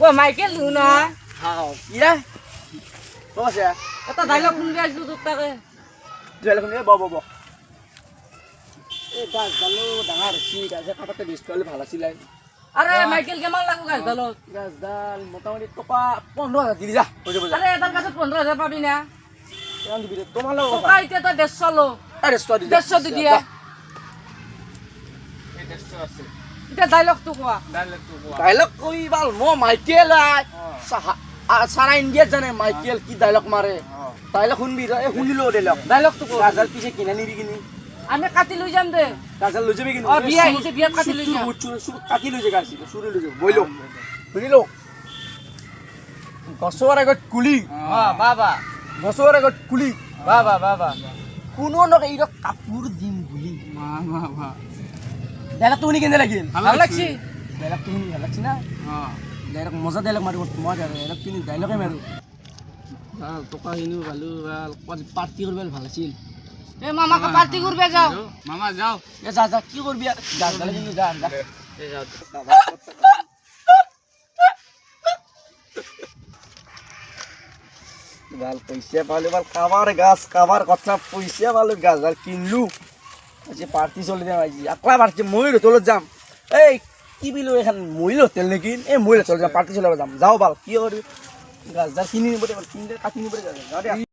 ও Michael নু না হাও ইয়া বসে এটা ডাইলগ শুনবি আসলো তোর তাকে জেল শুনে বব বব এই গাছ ডালো ডাঙৰ সি গাছে কাটাতে বেষ্ট হলে ভাল আছিল আরে মাইকেল কেমন লাগু গাছ ডাল গাছ ডাল মোটামুটি টকা 15,000 দিলি যা বুঝে বুঝে আরে এটার কাছে 15,000 পাবি না কেমন দিবি রে তোমার লোক টকা এটা তো 150 লো আরে সরি 150 দি দিয়া এই 150 আছে এটা ডাইলগ তো কোয়া ডায়লগ কই বাল মো মাইকেল সারা ইন্ডিয়া জানে মাইকেল কি ডায়লগ মারে ডায়লগ শুনবি এ শুনিলো ডাইলগ তো কোয়া গাজাল পিছে কিনা নিবি কিনি আমি কাটি লই যাম দে গাজাল লৈ যাবি কিনি ও বিয়া হিসে বিয়া কাটি লই যাম শুরু কাটি লৈ যা গাছি শুরু লৈ যা বইলো শুনিলো গছৰ আগত কুলি বাবা গছৰ আগত কুলি বাবা বাবা কোনো নক এই কাপোৰ দিম বুলি ডায়লগ তো শুনি কেনে লাগিল ভালো লাগছি ডায়লগ তো শুনি ভাল লাগছি না ডায়লগ মজা ডায়লগ মারিব মই ডায়লগ কিনি ডায়লগে মাৰো ভাল টকা কিনিও ভালো ভাল পার্টি কৰিব ভাল আছিল এ মামাকে পার্টি করবে যাও মামা যাও এ যা যা কি করবি আর গাছ ডালে কিনি যা যা এ যাও ভাল পয়সা পালে ভাল কাবার গাছ কাবার কথা পয়সা পালে গাছ আর কিনলু আজকে পার্টি চলে যাম আজি আকলা পার্টি মইল তোলত যাম এই কি বিলো এখন মইল হোটেল নেকি এই মইল চলে যাম পার্টি চলে যাম যাও বাল কি করবি গাছ কিনি নিব কিনলে কাটি নিব যাও